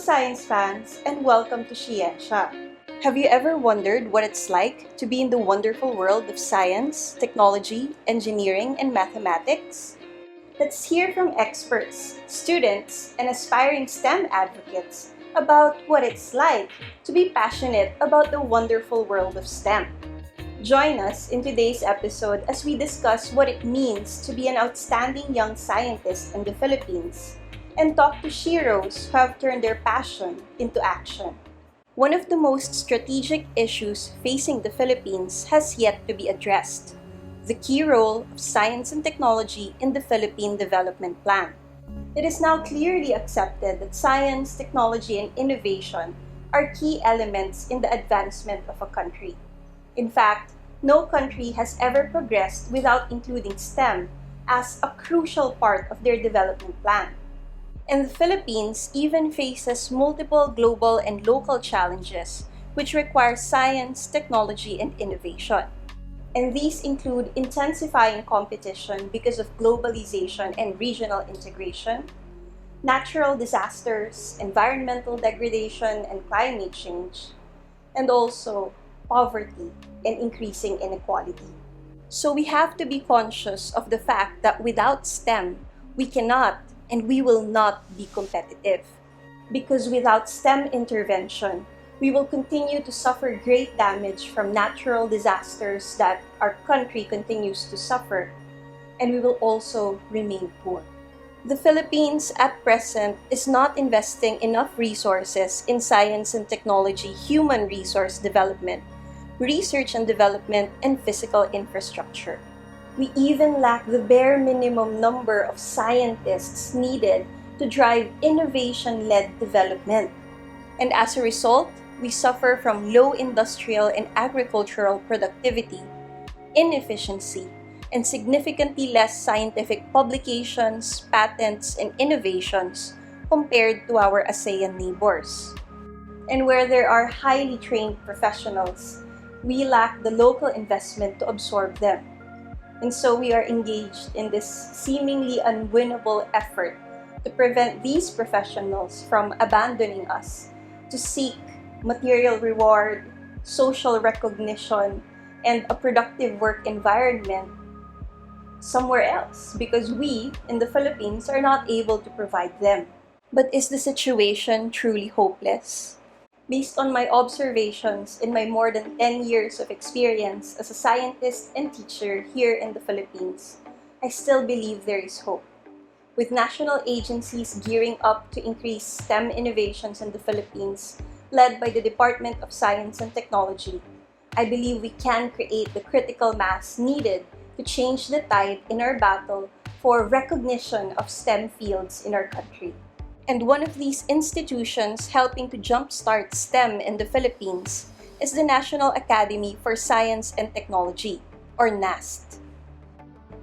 science fans, and welcome to Scientia. Have you ever wondered what it's like to be in the wonderful world of science, technology, engineering, and mathematics? Let's hear from experts, students, and aspiring STEM advocates about what it's like to be passionate about the wonderful world of STEM. Join us in today's episode as we discuss what it means to be an outstanding young scientist in the Philippines and talk to sheroes who have turned their passion into action. One of the most strategic issues facing the Philippines has yet to be addressed: the key role of science and technology in the Philippine Development Plan. It is now clearly accepted that science, technology, and innovation are key elements in the advancement of a country. In fact, no country has ever progressed without including STEM as a crucial part of their development plan. And the Philippines even faces multiple global and local challenges which require science, technology, and innovation. And these include intensifying competition because of globalization and regional integration, natural disasters, environmental degradation, and climate change, and also poverty and increasing inequality. So we have to be conscious of the fact that without STEM, we cannot and we will not be competitive. Because without STEM intervention, we will continue to suffer great damage from natural disasters that our country continues to suffer, and we will also remain poor. The Philippines at present is not investing enough resources in science and technology, human resource development, research and development, and physical infrastructure. We even lack the bare minimum number of scientists needed to drive innovation-led development. And as a result, we suffer from low industrial and agricultural productivity, inefficiency, and significantly less scientific publications, patents, and innovations compared to our ASEAN neighbors. And where there are highly trained professionals, we lack the local investment to absorb them. And so we are engaged in this seemingly unwinnable effort to prevent these professionals from abandoning us to seek material reward, social recognition, and a productive work environment somewhere else because we, in the Philippines, are not able to provide them. But is the situation truly hopeless? Based on my observations in my more than 10 years of experience as a scientist and teacher here in the Philippines, I still believe there is hope. With national agencies gearing up to increase STEM innovations in the Philippines, led by the Department of Science and Technology, I believe we can create the critical mass needed to change the tide in our battle for recognition of STEM fields in our country. And one of these institutions helping to jumpstart STEM in the Philippines is the National Academy for Science and Technology, or NAST.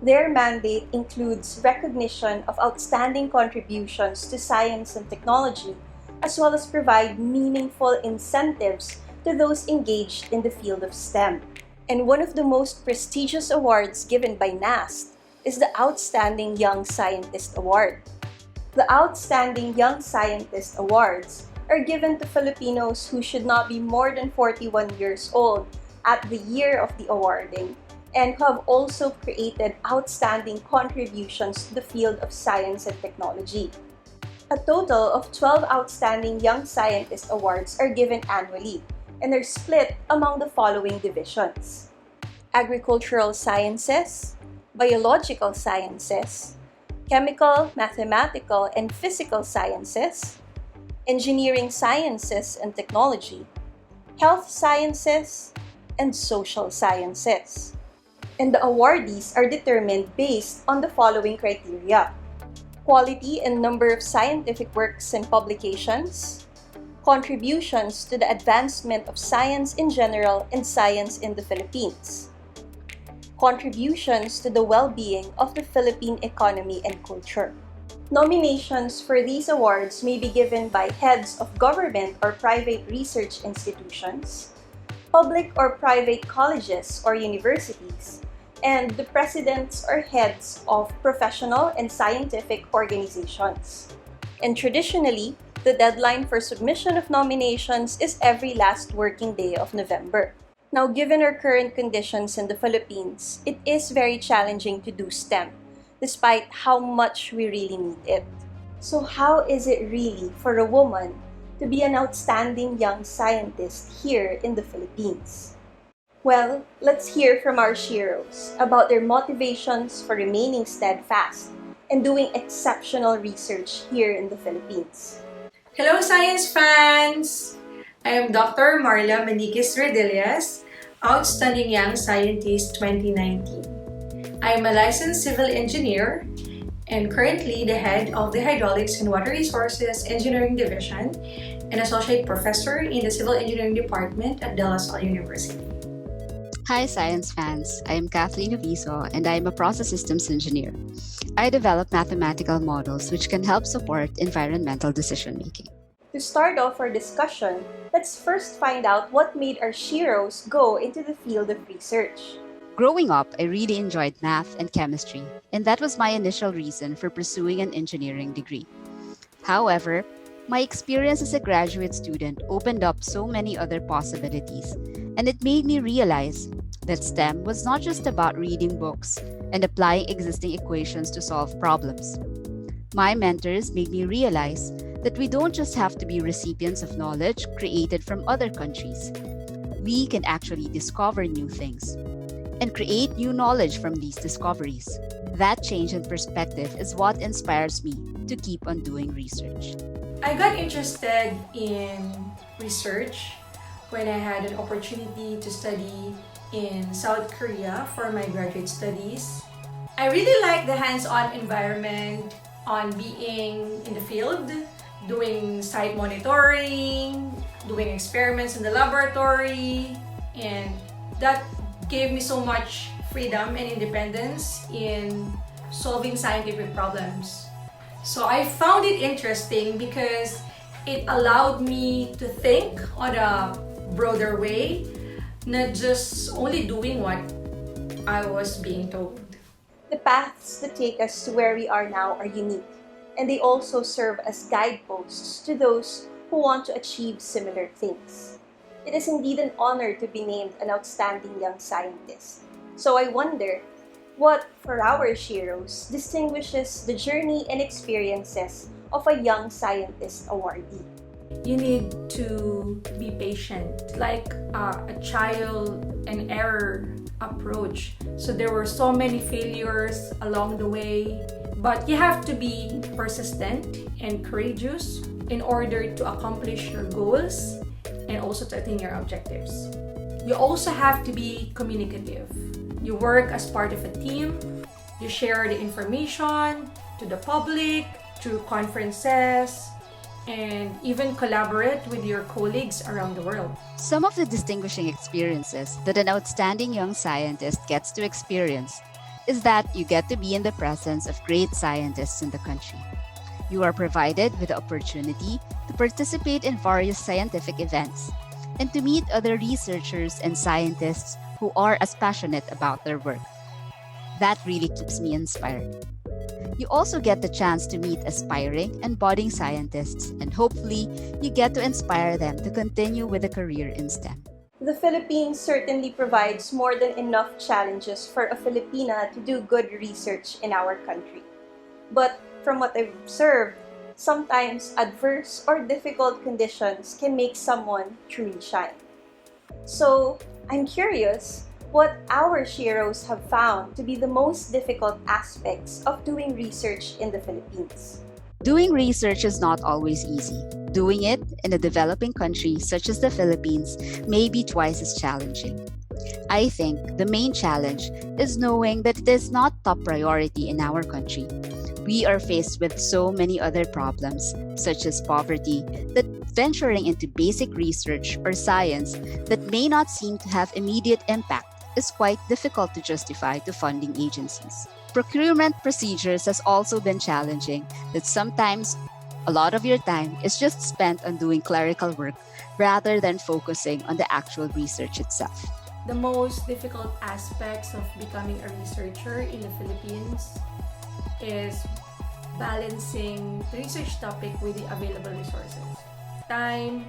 Their mandate includes recognition of outstanding contributions to science and technology, as well as provide meaningful incentives to those engaged in the field of STEM. And one of the most prestigious awards given by NAST is the Outstanding Young Scientist Award. The Outstanding Young Scientist Awards are given to Filipinos who should not be more than 41 years old at the year of the awarding and who have also created outstanding contributions to the field of science and technology. A total of 12 Outstanding Young Scientist Awards are given annually and are split among the following divisions: Agricultural Sciences, Biological Sciences, Chemical, Mathematical, and Physical Sciences, Engineering Sciences and Technology, Health Sciences, and Social Sciences. And the awardees are determined based on the following criteria: quality and number of scientific works and publications, contributions to the advancement of science in general and science in the Philippines, contributions to the well-being of the Philippine economy and culture. Nominations for these awards may be given by heads of government or private research institutions, public or private colleges or universities, and the presidents or heads of professional and scientific organizations. And traditionally, The deadline for submission of nominations is every last working day of November. Now, given our current conditions in the Philippines, it is very challenging to do STEM, despite how much we really need it. So how is it really for a woman to be an outstanding young scientist here in the Philippines? Well, let's hear from our Shiros about their motivations for remaining steadfast and doing exceptional research here in the Philippines. Hello, science fans! I am Dr. Marla Maniquis Redillas, Outstanding Young Scientist 2019. I am a licensed civil engineer and currently the head of the Hydraulics and Water Resources Engineering Division and associate professor in the Civil Engineering Department at De La Salle University. Hi, science fans. I am Kathleen Aviso, and I am a process systems engineer. I develop mathematical models which can help support environmental decision making. To start off our discussion, let's first find out what made our Shiros go into the field of research. Growing up, I really enjoyed math and chemistry, and that was my initial reason for pursuing an engineering degree. However, my experience as a graduate student opened up so many other possibilities, and it made me realize that STEM was not just about reading books and applying existing equations to solve problems. My mentors made me realize that we don't just have to be recipients of knowledge created from other countries. We can actually discover new things and create new knowledge from these discoveries. That change in perspective is what inspires me to keep on doing research. I got interested in research when I had an opportunity to study in South Korea for my graduate studies. I really like the hands-on environment on being in the field, doing site monitoring, doing experiments in the laboratory, and that gave me so much freedom and independence in solving scientific problems. So I found it interesting because it allowed me to think on a broader way, not just only doing what I was being told. The paths that take us to where we are now are unique, and they also serve as guideposts to those who want to achieve similar things. It is indeed an honor to be named an outstanding young scientist. So I wonder, what, for our Shiros, distinguishes the journey and experiences of a young scientist awardee? You need to be patient, like a trial and error approach. So there were so many failures along the way, but you have to be persistent and courageous in order to accomplish your goals and also to attain your objectives. You also have to be communicative. You work as part of a team, you share the information to the public through conferences, and even collaborate with your colleagues around the world. Some of the distinguishing experiences that an outstanding young scientist gets to experience is that you get to be in the presence of great scientists in the country. You are provided with the opportunity to participate in various scientific events and to meet other researchers and scientists who are as passionate about their work. That really keeps me inspired. You also get the chance to meet aspiring and budding scientists, and hopefully, you get to inspire them to continue with a career in STEM. The Philippines certainly provides more than enough challenges for a Filipina to do good research in our country. But from what I've observed, sometimes adverse or difficult conditions can make someone truly shine. So, I'm curious what our Shiros have found to be the most difficult aspects of doing research in the Philippines. Doing research is not always easy. Doing it in a developing country such as the Philippines may be twice as challenging. I think the main challenge is knowing that it is not top priority in our country. We are faced with so many other problems, such as poverty, that venturing into basic research or science that may not seem to have immediate impact is quite difficult to justify to funding agencies. Procurement procedures has also been challenging, that sometimes a lot of your time is just spent on doing clerical work rather than focusing on the actual research itself. The most difficult aspects of becoming a researcher in the Philippines is balancing the research topic with the available resources. Time,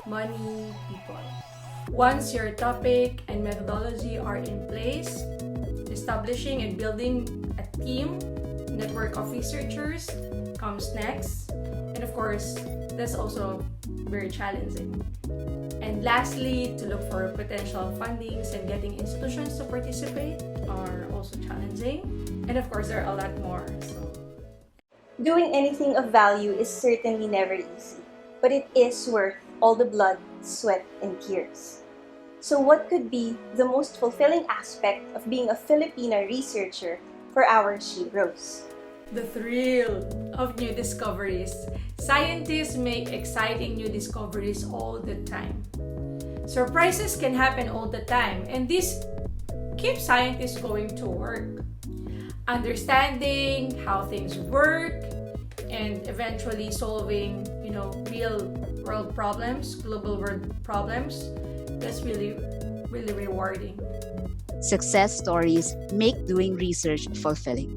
money, people. Once your topic and methodology are in place, establishing and building a team, network of researchers comes next. And of course, that's also very challenging. And lastly, to look for potential fundings and getting institutions to participate are also challenging. And of course, there are a lot more. Doing anything of value is certainly never easy, but it is worth all the blood, sweat, and tears. So what could be the most fulfilling aspect of being a Filipina researcher for our Sheroes? The thrill of new discoveries. Scientists make exciting new discoveries all the time. Surprises can happen all the time, and this keeps scientists going to work. Understanding how things work and eventually solving, real world problems, global world problems, that's really, really rewarding. Success stories make doing research fulfilling.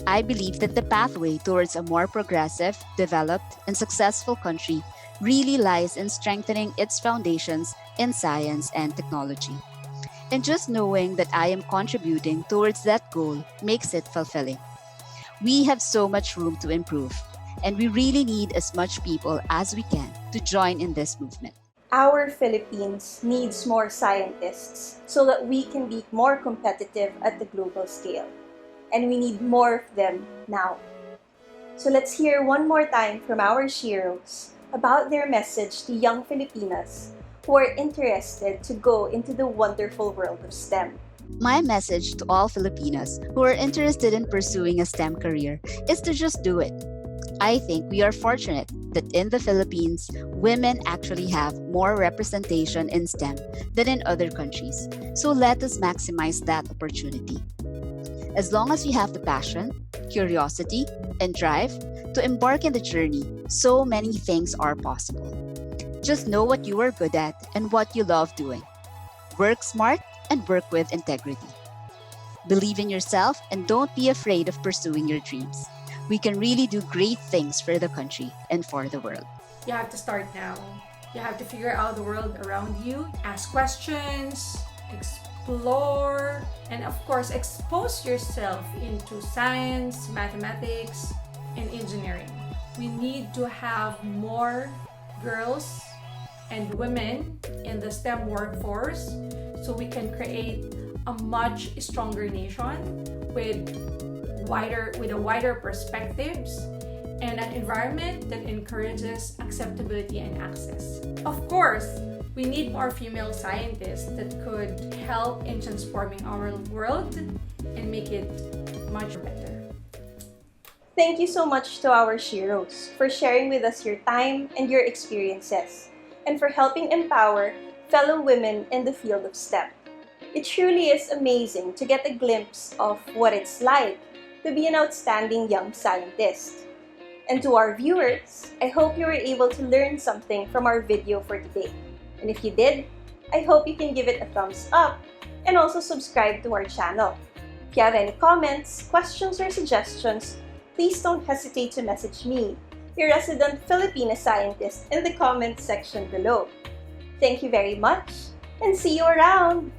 I believe that the pathway towards a more progressive, developed, and successful country really lies in strengthening its foundations in science and technology. And just knowing that I am contributing towards that goal makes it fulfilling. We have so much room to improve, and we really need as much people as we can to join in this movement. Our Philippines needs more scientists so that we can be more competitive at the global scale. And we need more of them now. So let's hear one more time from our Sheroes about their message to young Filipinas who are interested to go into the wonderful world of STEM. My message to all Filipinas who are interested in pursuing a STEM career is to just do it. I think we are fortunate that in the Philippines, women actually have more representation in STEM than in other countries. So let us maximize that opportunity. As long as we have the passion, curiosity, and drive to embark in the journey, so many things are possible. Just know what you are good at and what you love doing. Work smart and work with integrity. Believe in yourself and don't be afraid of pursuing your dreams. We can really do great things for the country and for the world. You have to start now. You have to figure out the world around you, ask questions, explore, and of course, expose yourself into science, mathematics, and engineering. We need to have more girls and women in the STEM workforce so we can create a much stronger nation with a wider perspectives and an environment that encourages acceptability and access. Of course, we need more female scientists that could help in transforming our world and make it much better. Thank you so much to our Sheroes for sharing with us your time and your experiences, and for helping empower fellow women in the field of STEM. It truly is amazing to get a glimpse of what it's like to be an outstanding young scientist. And to our viewers, I hope you were able to learn something from our video for today. And if you did, I hope you can give it a thumbs up and also subscribe to our channel. If you have any comments, questions, or suggestions, please don't hesitate to message me, your resident Filipina scientist, in the comments section below. Thank you very much, and see you around!